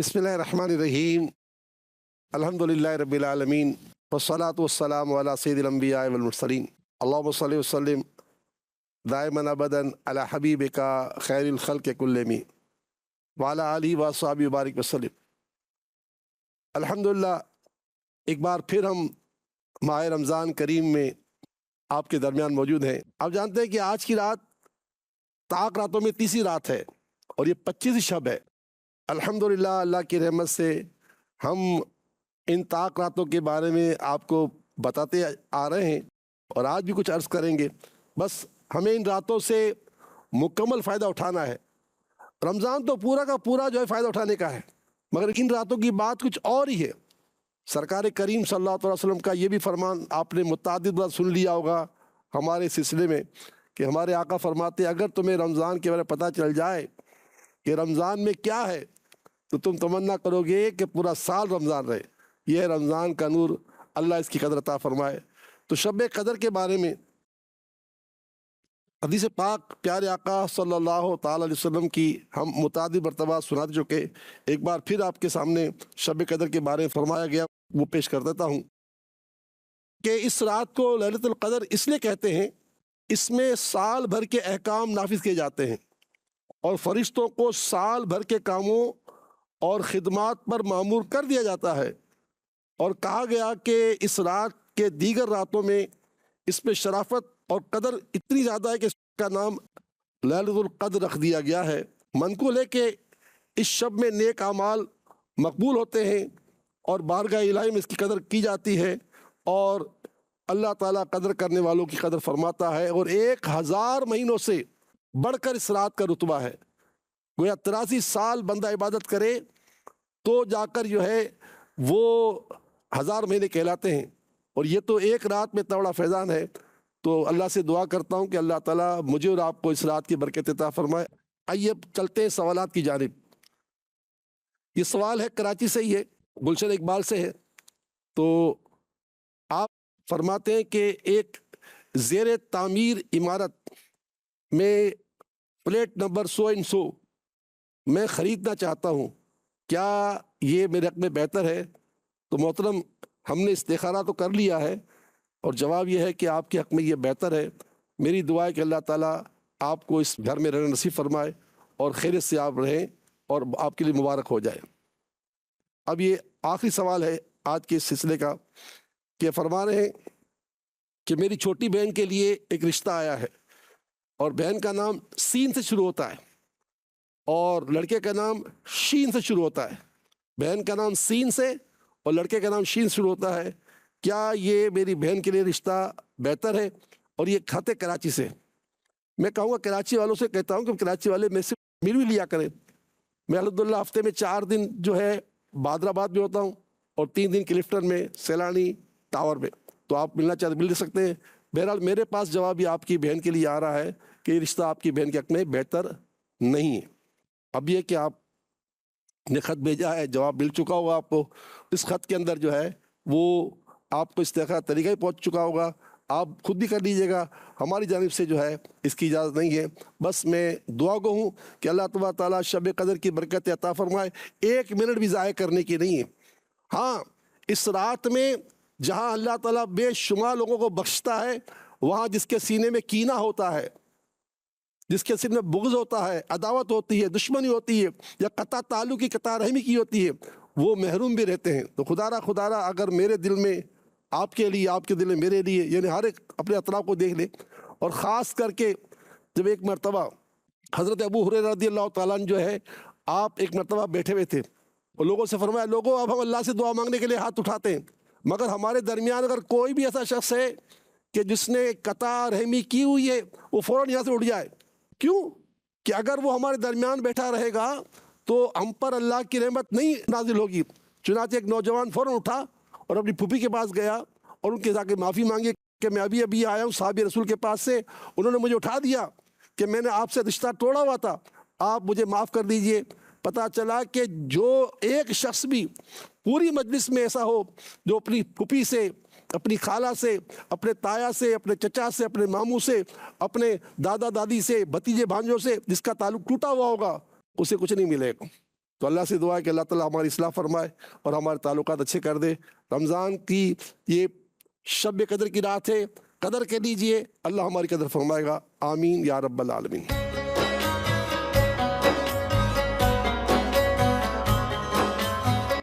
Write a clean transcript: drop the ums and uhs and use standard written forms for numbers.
बिस्मिल्लाहिर्रहमानिर्रहीम अल्हम्दुलिल्लाहि रब्बिल आलमीन वस्सलातु वस्सलामु अला सय्यिदिल अंबिया वल मुरसलीन अल्लाहुम्मा सल्लि व सल्लिम दाइमन अबदन अला हबीबिका खैरिल खल्क़ि कुल्लिहिम व अला आलिहि व अस्हाबिहि व बारिक वसल्लिम। अल्हम्दुलिल्लाह, एक बार फिर हम माह रमज़ान करीम में आपके दरमियान मौजूद हैं। आप जानते हैं कि आज की रात ताक रातों में तीसरी रात है और ये 25वीं शब है। अल्हम्दुलिल्लाह, अल्लाह की रहमत से हम इन ताक रातों के बारे में आपको बताते आ रहे हैं और आज भी कुछ अर्ज़ करेंगे। बस हमें इन रातों से मुकम्मल फ़ायदा उठाना है। रमज़ान तो पूरा का पूरा जो है फ़ायदा उठाने का है, मगर इन रातों की बात कुछ और ही है। सरकार करीम सल्लल्लाहु अलैहि वसल्लम का ये भी फरमान आपने मुतअद्दिद बार सुन लिया होगा हमारे सिलसिले में कि हमारे आका फरमाते, अगर तुम्हें रमज़ान के बारे में पता चल जाए कि रमज़ान में क्या है तो तुम तमन्ना करोगे कि पूरा साल रमज़ान रहे। यह है रमज़ान का नूर, अल्लाह इसकी कदर अता फरमाए। तो शब कदर के बारे में हदीस पाक प्यारे आका सल्लल्लाहु ताला अलैहि वसल्लम की हम मुतअद्दिद मरतबा सुना चुके। एक बार फिर आपके सामने शब कदर के बारे में फरमाया गया, वो पेश कर देता हूँ कि इस रात को लैलतुल क़द्र इसलिए कहते हैं, इसमें साल भर के अहकाम नाफिज किए जाते हैं और फरिश्तों को साल भर के कामों और ख़िदमात पर मामूर कर दिया जाता है। और कहा गया कि इस रात के दीगर रातों में इसमें शराफत और कदर इतनी ज़्यादा है कि इसका नाम लैलतुल क़द्र रख दिया गया है। मनक़ूल है कि इस शब में नेक अमाल मकबूल होते हैं और बारगाह इलाही में इसकी कदर की जाती है और अल्लाह ताला कदर करने वालों की कदर फरमाता है। और 1000 महीनों से बढ़कर इस रात का रुतबा है। गोया 83 साल बंदा इबादत करे तो जाकर जो है वो 1000 महीने कहलाते हैं। और ये तो एक रात में इतना बड़ा फैज़ान है। तो अल्लाह से दुआ करता हूँ कि अल्लाह ताला मुझे और आपको इस रात की बरकत अता फरमाए। आइए अब चलते हैं सवालात की जानिब। ये सवाल है कराची से ही है, गुलशन इकबाल से है। तो आप फरमाते हैं कि एक ज़ेर तामीर इमारत में प्लेट नंबर 100 मैं ख़रीदना चाहता हूँ, क्या ये मेरे हक़ में बेहतर है? तो मोहतरम, हमने इस्तिखारा तो कर लिया है और जवाब यह है कि आपके हक़ में ये बेहतर है। मेरी दुआ है कि अल्लाह ताला आपको इस घर में रहना नसीब फरमाए और खैरियत से आप रहें और आपके लिए मुबारक हो जाए। अब ये आखिरी सवाल है आज के इस सिलसिले का कि फरमा रहे हैं कि मेरी छोटी बहन के लिए एक रिश्ता आया है और बहन का नाम सीन से शुरू होता है और लड़के का नाम शीन से शुरू होता है। बहन का नाम सीन से और लड़के का नाम शीन से शुरू होता है। क्या ये मेरी बहन के लिए रिश्ता बेहतर है? और ये खाते कराची से। मैं कहूँगा कराची वालों से कहता हूँ कि कराची वाले मेरे से मिल भी लिया करें। मैं अल्हम्दुलिल्लाह हफ्ते में 4 दिन जो है बादराबाद में होता हूँ और 3 दिन क्लिफ्टन में, सैलानी टावर में। तो आप मिलना चाहते मिल सकते हैं। बहरहाल मेरे पास जवाब भी आपकी बहन के लिए आ रहा है कि रिश्ता आपकी बहन के हक़ में बेहतर नहीं है। अब ये कि आपने ख़त भेजा है, जवाब मिल चुका होगा आपको। इस ख़त के अंदर जो है वो आपको इस्तिखारा तरीका ही पहुँच चुका होगा। आप खुद भी कर लीजिएगा, हमारी जानिब से जो है इसकी इजाज़त नहीं है। बस मैं दुआ गो हूँ कि अल्लाह तबारक ताला शब कदर की बरकत अता फरमाए। 1 मिनट भी ज़ाया करने की नहीं है। हाँ, इस रात में जहाँ अल्लाह ताला बेशुमार लोगों को बख्शता है, वहाँ जिसके सीने में कीना होता है, जिसके सीने में बुग़्ज़ होता है, अदावत होती है, दुश्मनी होती है या कता ताल्लुक़ की कता रहमी की होती है, वो महरूम भी रहते हैं। तो खुदारा अगर मेरे दिल में आपके लिए, आपके दिल में मेरे लिए, यानी हर एक अपने अतराफ़ को देख ले। और ख़ास करके जब एक मरतबा हज़रत अबू हुरैरा रज़ियल्लाहु ताला अन्हु जो है, आप एक मरतबा बैठे हुए थे और लोगों से फरमाया, लोगों अब हम अल्लाह से दुआ मांगने के लिए हाथ उठाते हैं, मगर हमारे दरमियान अगर कोई भी ऐसा शख्स है कि जिसने कता रहमी की हुई है, वो फ़ौरन यहाँ से उठ जाए। क्यों? कि अगर वो हमारे दरमियान बैठा रहेगा तो हम पर अल्लाह की रहमत नहीं नाजिल होगी। चुनांचे एक नौजवान फ़ौरन उठा और अपनी फूफी के पास गया और उनके जाके माफ़ी मांगी कि मैं अभी अभी आया हूँ साहब रसूल के पास से, उन्होंने मुझे उठा दिया कि मैंने आपसे रिश्ता तोड़ा हुआ था, आप मुझे माफ़ कर दीजिए। पता चला कि जो एक शख्स भी पूरी मजलिस में ऐसा हो जो अपनी फूफी से, अपनी खाला से, अपने ताया से, अपने चचा से, अपने मामू से, अपने दादा दादी से, भतीजे भांजों से जिसका ताल्लुक़ टूटा हुआ होगा, उसे कुछ नहीं मिलेगा। تو اللہ سے دعا ہے کہ اللہ تعالیٰ ہماری اصلاح فرمائے اور ہمارے تعلقات اچھے کر دے. رمضان کی یہ شب قدر کی رات ہے، قدر کے لیجئے، اللہ ہماری قدر فرمائے گا. آمین یا رب العالمین.